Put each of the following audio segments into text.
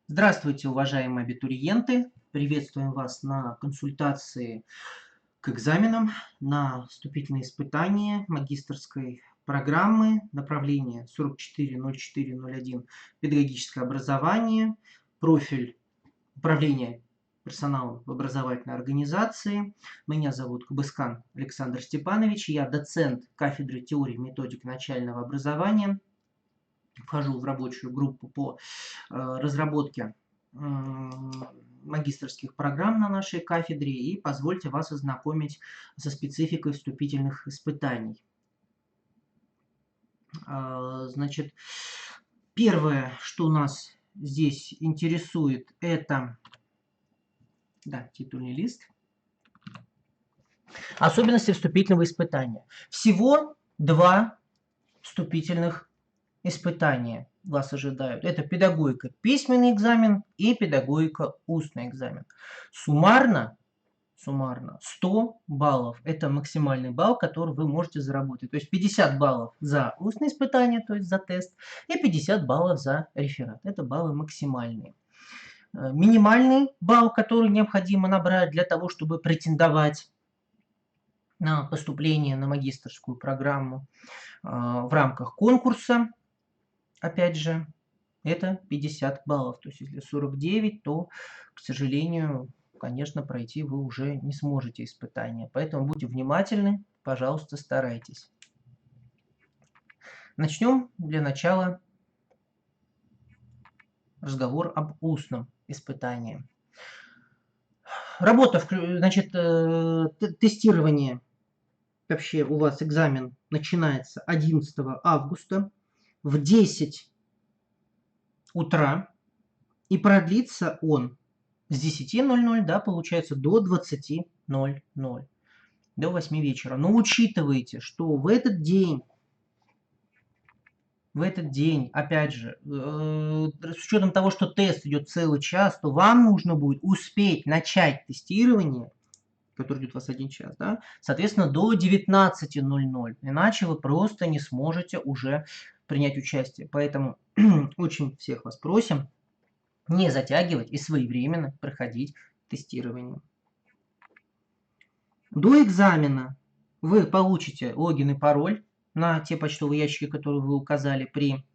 Здравствуйте, уважаемые абитуриенты! Приветствуем вас на консультации к экзаменам, на вступительные испытания магистерской программы, направление 440401 педагогическое образование, профиль управления персоналом в образовательной организации. Меня зовут Кабыскан Александр Степанович, я доцент кафедры теории и методик начального образования. Вхожу в рабочую группу по разработке магистерских программ на нашей кафедре и позвольте вас ознакомить со спецификой вступительных испытаний. Значит, первое, что нас здесь интересует, это титульный лист. Особенности вступительного испытания. Всего два вступительных испытания вас ожидают. Это педагогика письменный экзамен и педагогика устный экзамен. Суммарно 100 баллов. Это максимальный балл, который вы можете заработать. То есть 50 баллов за устное испытание, то есть за тест, и 50 баллов за реферат. Это баллы максимальные. Минимальный балл, который необходимо набрать для того, чтобы претендовать на поступление на магистерскую программу в рамках конкурса, опять же, это 50 баллов. То есть, если 49, то, к сожалению, конечно, пройти вы уже не сможете испытания. Поэтому будьте внимательны, пожалуйста, старайтесь. Начнем для начала разговор об устном испытании. Работа, значит, тестирование, вообще у вас экзамен начинается 11 августа в 10 утра, и продлится он с 10:00, да, получается, до 20:00, до 8 вечера. Но учитывайте, что в этот день, опять же, с учетом того, что тест идет целый час, то вам нужно будет успеть начать тестирование, который идет у вас 1 час, да, соответственно, до 19:00. Иначе вы просто не сможете уже принять участие. Поэтому очень всех вас просим не затягивать и своевременно проходить тестирование. До экзамена вы получите логин и пароль на те почтовые ящики, которые вы указали при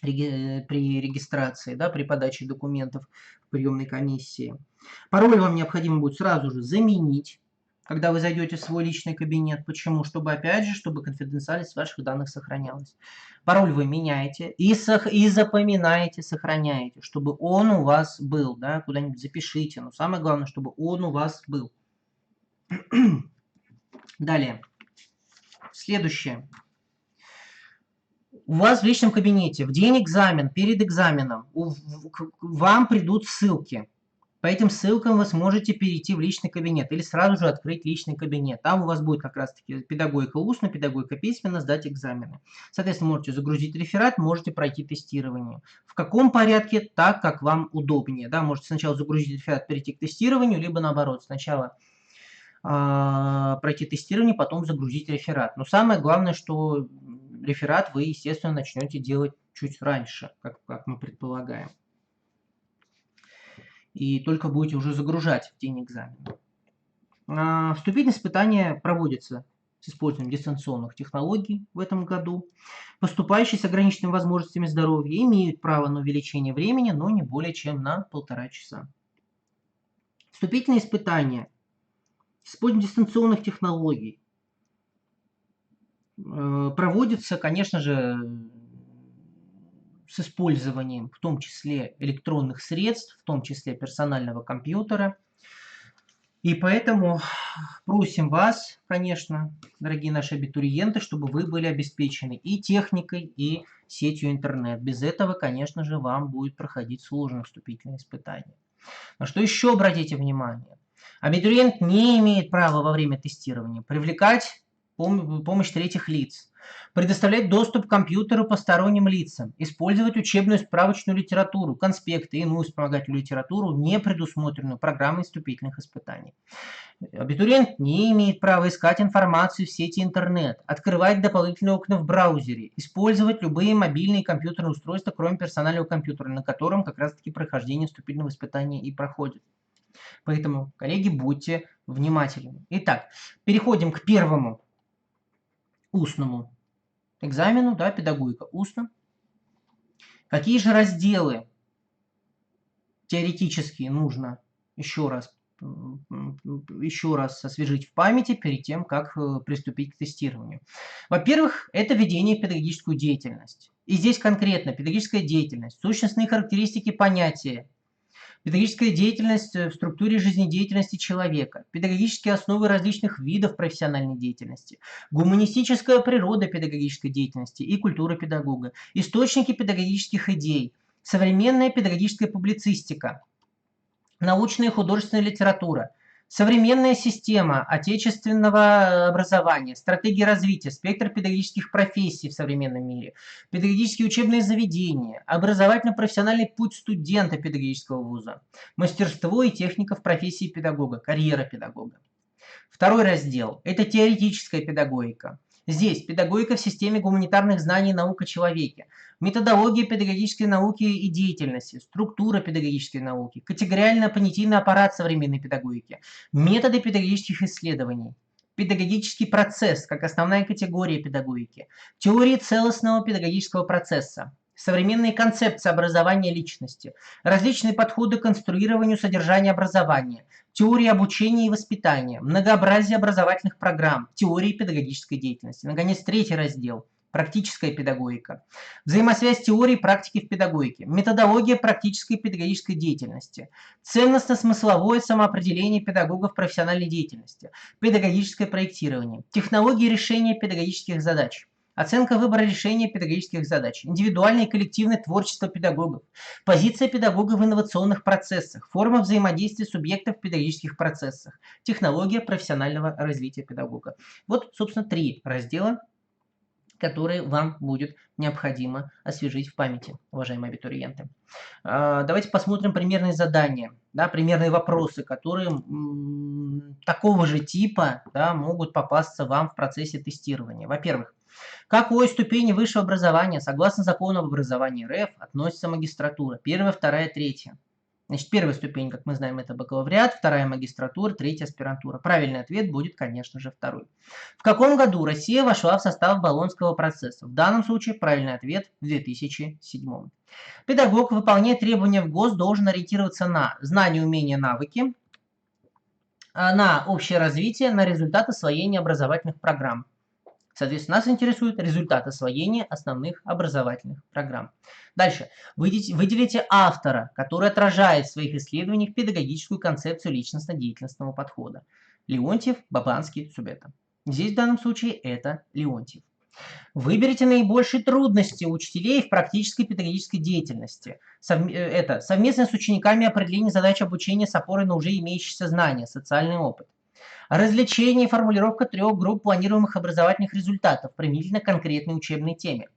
регистрации, да, при подаче документов в приемной комиссии. Пароль вам необходимо будет сразу же заменить, когда вы зайдете в свой личный кабинет. Почему? Чтобы, опять же, чтобы конфиденциальность ваших данных сохранялась. Пароль вы меняете и запоминаете, сохраняете, чтобы он у вас был, да, куда-нибудь запишите. Но самое главное, чтобы он у вас был. Далее. Следующее. У вас в личном кабинете в день экзамена, перед экзаменом, вам придут ссылки. По этим ссылкам вы сможете перейти в личный кабинет или сразу же открыть личный кабинет. Там у вас будет как раз-таки педагогика устная, педагогика письменно, сдать экзамены. Соответственно, можете загрузить реферат, можете пройти тестирование. В каком порядке? Так, как вам удобнее. Да, можете сначала загрузить реферат, перейти к тестированию, либо наоборот, сначала пройти тестирование, потом загрузить реферат. Но самое главное, что реферат вы, естественно, начнете делать чуть раньше, как мы предполагаем. И только будете уже загружать в день экзамена. Вступительные испытания проводятся с использованием дистанционных технологий в этом году. Поступающие с ограниченными возможностями здоровья имеют право на увеличение времени, но не более чем на 1,5 часа. Вступительные испытания с использованием дистанционных технологий проводятся, конечно же, с использованием в том числе электронных средств, в том числе персонального компьютера. И поэтому просим вас, конечно, дорогие наши абитуриенты, чтобы вы были обеспечены и техникой, и сетью интернет. Без этого, конечно же, вам будет проходить сложное вступительное испытание. На что еще обратите внимание? Абитуриент не имеет права во время тестирования привлекать помощь третьих лиц, предоставлять доступ к компьютеру посторонним лицам, использовать учебную справочную литературу, конспекты и иную вспомогательную литературу, не предусмотренную программой вступительных испытаний. Абитуриент не имеет права искать информацию в сети интернет, открывать дополнительные окна в браузере, использовать любые мобильные и компьютерные устройства, кроме персонального компьютера, на котором как раз-таки прохождение вступительного испытания и проходит. Поэтому, коллеги, будьте внимательны. Итак, переходим к первому устному экзамену, да, педагогика устно. Какие же разделы теоретически нужно еще раз освежить в памяти перед тем, как приступить к тестированию. Во-первых, это введение в педагогическую деятельность. И здесь конкретно педагогическая деятельность, сущностные характеристики понятия, педагогическая деятельность в структуре жизнедеятельности человека, педагогические основы различных видов профессиональной деятельности, гуманистическая природа педагогической деятельности и культура педагога, источники педагогических идей, современная педагогическая публицистика, научная и художественная литература, современная система отечественного образования, стратегии развития, спектр педагогических профессий в современном мире, педагогические учебные заведения, образовательно-профессиональный путь студента педагогического вуза, мастерство и техника в профессии педагога, карьера педагога. Второй раздел – это теоретическая педагогика. Здесь педагогика в системе гуманитарных знаний и наук о человеке, методология педагогической науки и деятельности, структура педагогической науки, категориально-понятийный аппарат современной педагогики, методы педагогических исследований, педагогический процесс как основная категория педагогики, теории целостного педагогического процесса, современные концепции образования личности, различные подходы к конструированию содержания образования, теории обучения и воспитания, многообразие образовательных программ, теории педагогической деятельности. Наконец, третий раздел – практическая педагогика. Взаимосвязь теории и практики в педагогике, методология практической педагогической деятельности, ценностно-смысловое самоопределение педагогов профессиональной деятельности, педагогическое проектирование, технологии решения педагогических задач, оценка выбора решения педагогических задач, индивидуальное и коллективное творчество педагогов, позиция педагога в инновационных процессах, форма взаимодействия субъектов в педагогических процессах, технология профессионального развития педагога. Вот, собственно, три раздела, которые вам будет необходимо освежить в памяти, уважаемые абитуриенты. Давайте посмотрим примерные задания, да, примерные вопросы, которые такого же типа, да, могут попасться вам в процессе тестирования. Во-первых, к какой ступени высшего образования, согласно закону об образовании РФ, относится магистратура? Первая, вторая, третья. Значит, первая ступень, как мы знаем, это бакалавриат, вторая магистратура, третья аспирантура. Правильный ответ будет, конечно же, второй. В каком году Россия вошла в состав Болонского процесса? В данном случае правильный ответ в 2007. Педагог, выполняя требования в ГОС, должен ориентироваться на знания, умения, навыки, на общее развитие, на результат освоения образовательных программ. Соответственно, нас интересует результат освоения основных образовательных программ. Дальше. Выделите автора, который отражает в своих исследованиях педагогическую концепцию личностно-деятельностного подхода. Леонтьев, Бабанский, Субета. Здесь в данном случае это Леонтьев. Выберите наибольшие трудности у учителей в практической педагогической деятельности. Это совместно с учениками определение задач обучения с опорой на уже имеющиеся знания, социальный опыт. Развлечение и формулировка 3 групп планируемых образовательных результатов применительно к конкретной учебной теме.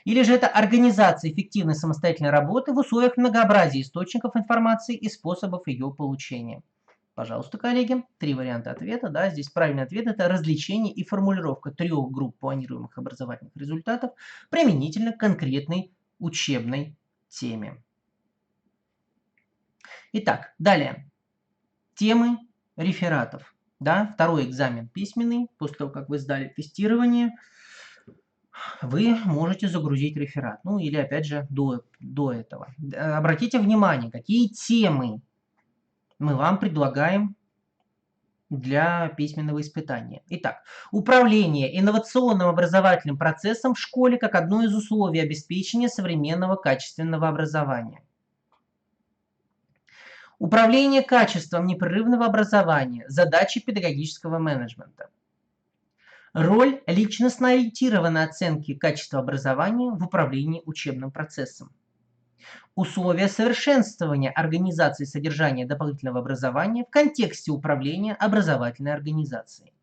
Или же это организация эффективной самостоятельной работы в условиях многообразия источников информации и способов ее получения. Пожалуйста, коллеги, 3 варианта ответа. Да, здесь правильный ответ – это развлечение и формулировка 3 групп планируемых образовательных результатов применительно к конкретной учебной теме. Итак, далее. Темы рефератов. Да, второй экзамен письменный. После того, как вы сдали тестирование, вы можете загрузить реферат. Ну, или, опять же, до этого. Обратите внимание, какие темы мы вам предлагаем для письменного испытания. Итак, управление инновационным образовательным процессом в школе как одно из условий обеспечения современного качественного образования. Управление качеством непрерывного образования, задачи педагогического менеджмента. Роль личностно-ориентированной оценки качества образования в управлении учебным процессом. Условия совершенствования организации содержания дополнительного образования в контексте управления образовательной организацией.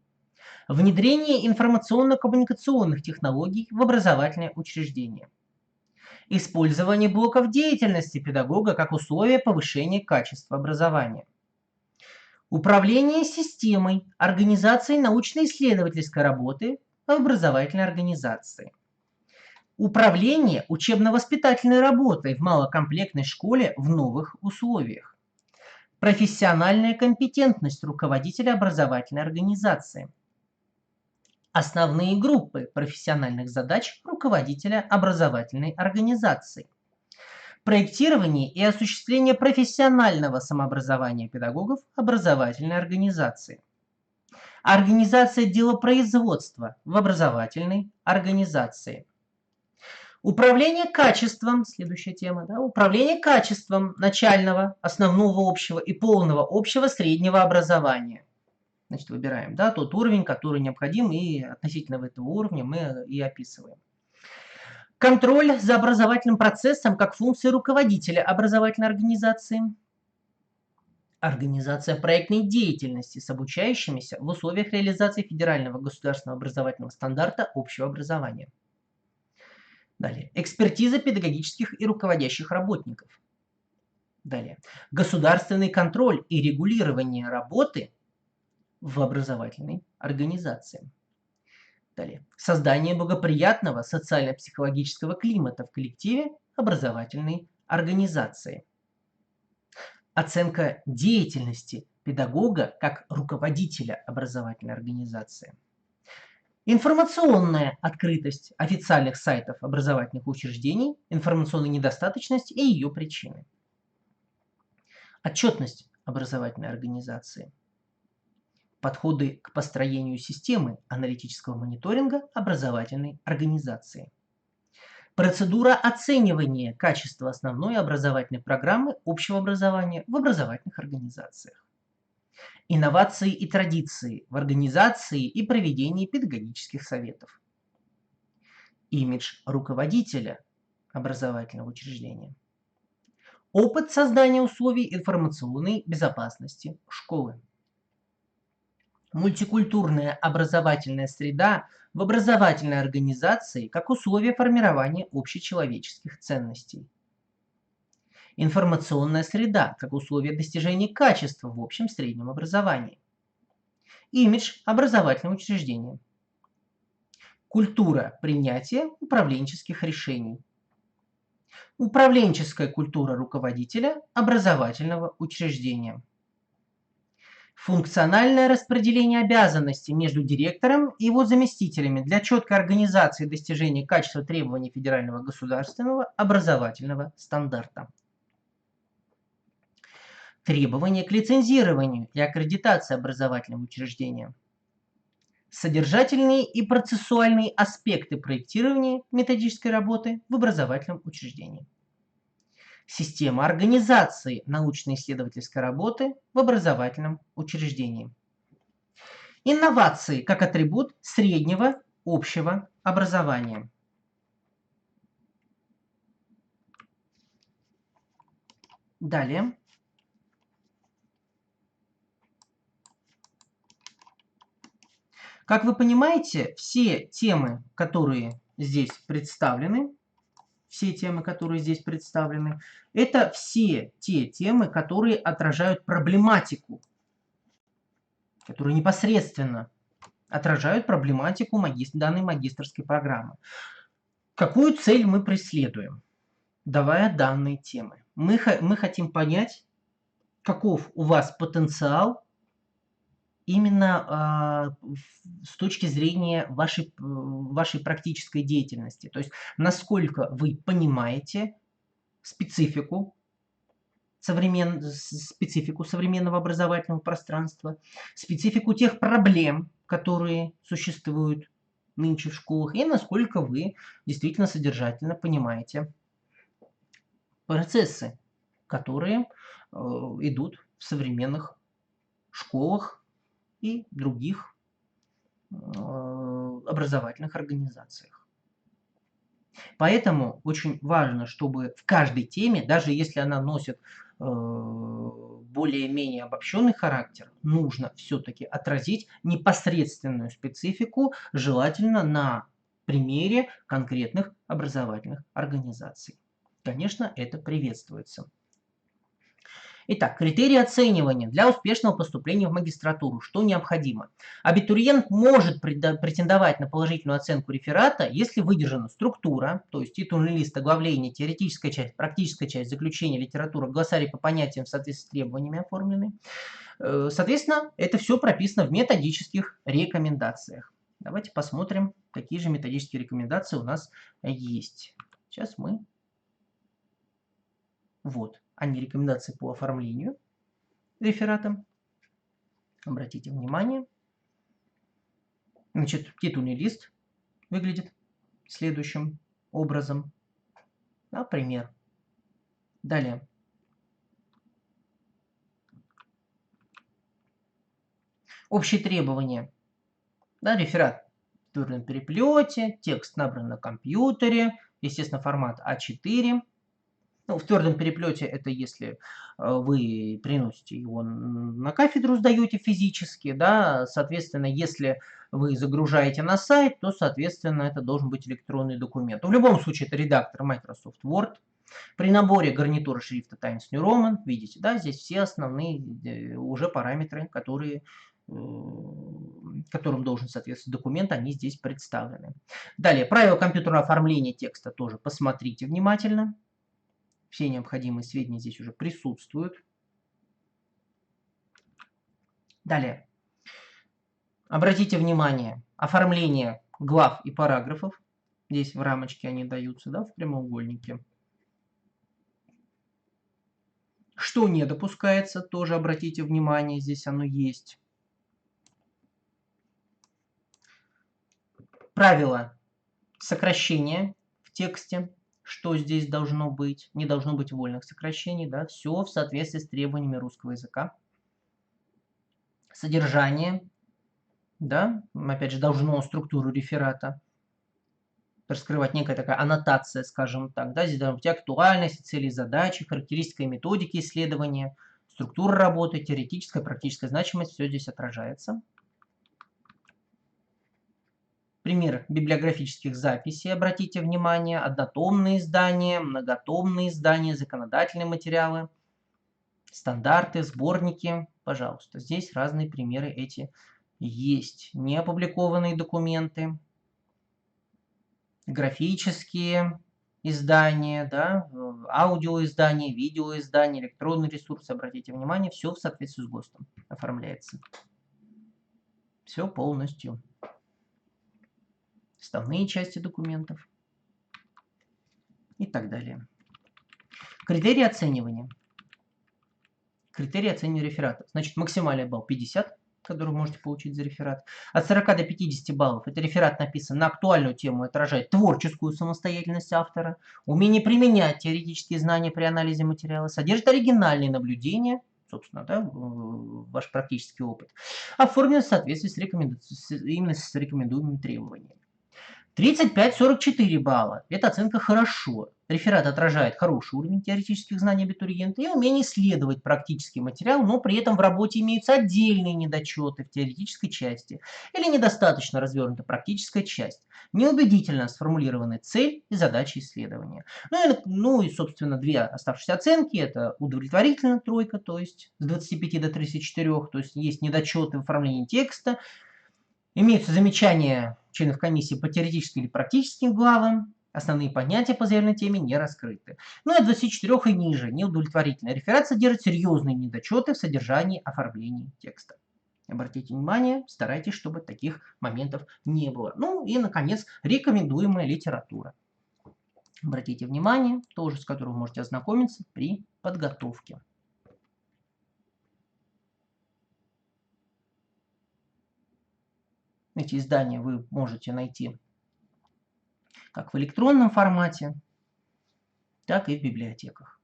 Внедрение информационно-коммуникационных технологий в образовательное учреждение. Использование блоков деятельности педагога как условие повышения качества образования. Управление системой организации научно-исследовательской работы в образовательной организации. Управление учебно-воспитательной работой в малокомплектной школе в новых условиях. Профессиональная компетентность руководителя образовательной организации. Основные группы профессиональных задач руководителя образовательной организации. Проектирование и осуществление профессионального самообразования педагогов образовательной организации. Организация делопроизводства в образовательной организации. Управление качеством, следующая тема, да, управление качеством начального, основного общего и полного общего среднего образования. Значит, выбираем, да, тот уровень, который необходим, и относительно этого уровня мы и описываем. Контроль за образовательным процессом как функция руководителя образовательной организации. Организация проектной деятельности с обучающимися в условиях реализации федерального государственного образовательного стандарта общего образования. Далее. Экспертиза педагогических и руководящих работников. Далее. Государственный контроль и регулирование работы в образовательной организации. Далее. Создание благоприятного социально-психологического климата в коллективе образовательной организации. Оценка деятельности педагога как руководителя образовательной организации. Информационная открытость официальных сайтов образовательных учреждений, информационная недостаточность и ее причины. Отчетность образовательной организации. Подходы к построению системы аналитического мониторинга образовательной организации. Процедура оценивания качества основной образовательной программы общего образования в образовательных организациях. Инновации и традиции в организации и проведении педагогических советов. Имидж руководителя образовательного учреждения. Опыт создания условий информационной безопасности школы. Мультикультурная образовательная среда в образовательной организации как условие формирования общечеловеческих ценностей. Информационная среда как условие достижения качества в общем среднем образовании. Имидж образовательного учреждения. Культура принятия управленческих решений. Управленческая культура руководителя образовательного учреждения. Функциональное распределение обязанностей между директором и его заместителями для четкой организации достижения качества требований федерального государственного образовательного стандарта. Требования к лицензированию и аккредитации образовательного учреждения. Содержательные и процессуальные аспекты проектирования методической работы в образовательном учреждении. Система организации научно-исследовательской работы в образовательном учреждении. Инновации как атрибут среднего общего образования. Далее. Как вы понимаете, все темы, которые здесь представлены, это все те темы, которые отражают проблематику, которые непосредственно отражают проблематику данной магистерской программы. Какую цель мы преследуем, давая данные темы? Мы хотим понять, каков у вас потенциал именно с точки зрения вашей практической деятельности. То есть, насколько вы понимаете специфику современного образовательного пространства, специфику тех проблем, которые существуют нынче в школах, и насколько вы действительно содержательно понимаете процессы, которые идут в современных школах и других образовательных организациях. Поэтому очень важно, чтобы в каждой теме, даже если она носит более-менее обобщенный характер, нужно все-таки отразить непосредственную специфику, желательно на примере конкретных образовательных организаций. Конечно, это приветствуется. Итак, критерии оценивания для успешного поступления в магистратуру. Что необходимо? Абитуриент может претендовать на положительную оценку реферата, если выдержана структура, то есть титульный лист, оглавление, теоретическая часть, практическая часть, заключение, литература, глоссарий по понятиям в соответствии с требованиями оформлены. Соответственно, это все прописано в методических рекомендациях. Давайте посмотрим, какие же методические рекомендации у нас есть. Сейчас мы... Вот, они рекомендации по оформлению реферата. Обратите внимание. Значит, титульный лист выглядит следующим образом. Например. Далее. Общие требования. Да, реферат в твердом переплете, текст набран на компьютере, естественно, формат А4. Ну, в твердом переплете это если вы приносите его на кафедру, сдаете физически, да, соответственно, если вы загружаете на сайт, то, соответственно, это должен быть электронный документ. Но в любом случае, это редактор Microsoft Word. При наборе гарнитура шрифта Times New Roman, видите, да, здесь все основные уже параметры, которым должен соответствовать документ, они здесь представлены. Далее, правила компьютерного оформления текста тоже посмотрите внимательно. Все необходимые сведения здесь уже присутствуют. Далее. Обратите внимание, оформление глав и параграфов. Здесь в рамочке они даются, да, в прямоугольнике. Что не допускается, тоже обратите внимание, здесь оно есть. Правила сокращения в тексте. Что здесь должно быть? Не должно быть вольных сокращений, да, все в соответствии с требованиями русского языка. Содержание, да, опять же, должно структуру реферата раскрывать, некая такая аннотация, скажем так, да, здесь должна быть актуальность, цели, задачи, характеристика и методики исследования, структура работы, теоретическая, практическая значимость, все здесь отражается. Пример библиографических записей, обратите внимание, однотомные издания, многотомные издания, законодательные материалы, стандарты, сборники, пожалуйста. Здесь разные примеры эти есть. Неопубликованные документы, графические издания, да, аудиоиздания, видеоиздания, электронные ресурсы, обратите внимание, все в соответствии с ГОСТом оформляется. Все полностью. Составные части документов и так далее. Критерии оценивания. Критерии оценивания реферата. Значит, максимальный балл 50, который вы можете получить за реферат. От 40 до 50 баллов это реферат написан на актуальную тему, отражает творческую самостоятельность автора, умение применять теоретические знания при анализе материала, содержит оригинальные наблюдения, собственно, да, ваш практический опыт, оформлен в соответствии именно с рекомендуемыми требованиями. 35-44 балла. Это оценка «хорошо». Реферат отражает хороший уровень теоретических знаний абитуриента и умение исследовать практический материал, но при этом в работе имеются отдельные недочеты в теоретической части или недостаточно развернута практическая часть. Неубедительно сформулированы цель и задачи исследования. Ну и, собственно, две оставшиеся оценки. Это удовлетворительно тройка, то есть с 25 до 34, то есть недочеты в оформлении текста. Имеются замечания членов комиссии по теоретическим или практическим главам. Основные понятия по заявленной теме не раскрыты. Ну и от 24 и ниже неудовлетворительный реферат содержит серьезные недочеты в содержании оформления текста. Обратите внимание, старайтесь, чтобы таких моментов не было. Ну и, наконец, рекомендуемая литература. Обратите внимание, тоже с которой вы можете ознакомиться при подготовке. Эти издания вы можете найти как в электронном формате, так и в библиотеках.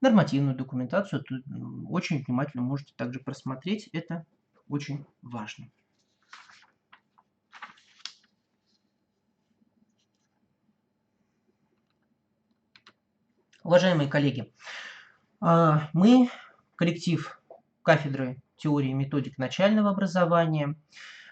Нормативную документацию очень внимательно можете также просмотреть, это очень важно. Уважаемые коллеги, мы, коллектив кафедры теории и методик начального образования,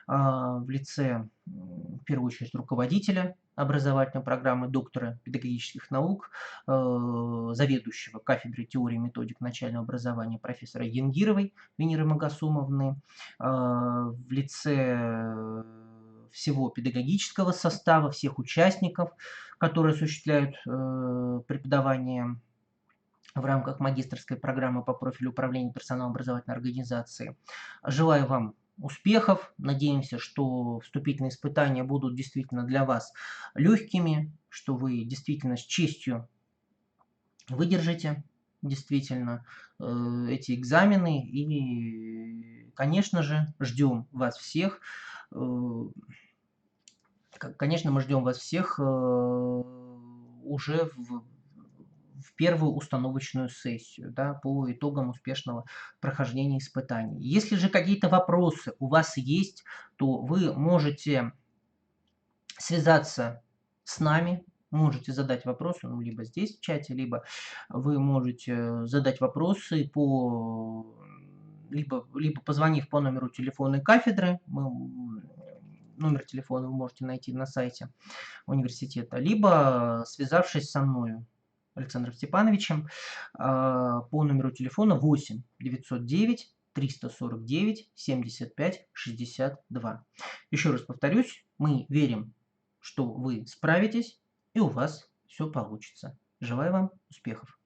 в лице, в первую очередь, руководителя образовательной программы, доктора педагогических наук, заведующего кафедрой теории и методик начального образования профессора Янгировой Венеры Магасумовны, в лице всего педагогического состава, всех участников, которые осуществляют преподавание в рамках магистерской программы по профилю управления персоналом образовательной организации. Желаю вам успехов. Надеемся, что вступительные испытания будут действительно для вас легкими, что вы действительно с честью выдержите действительно эти экзамены. И, конечно же, ждем вас всех. Конечно, мы ждем вас всех уже в первую установочную сессию, да, по итогам успешного прохождения испытаний. Если же какие-то вопросы у вас есть, то вы можете связаться с нами, можете задать вопросы, ну, либо здесь в чате, либо вы можете задать вопросы либо позвонив по номеру телефона кафедры, номер телефона вы можете найти на сайте университета, либо связавшись со мною, Александром Степановичем, по номеру телефона 8 909 349 75 62. Еще раз повторюсь, мы верим, что вы справитесь и у вас все получится. Желаю вам успехов!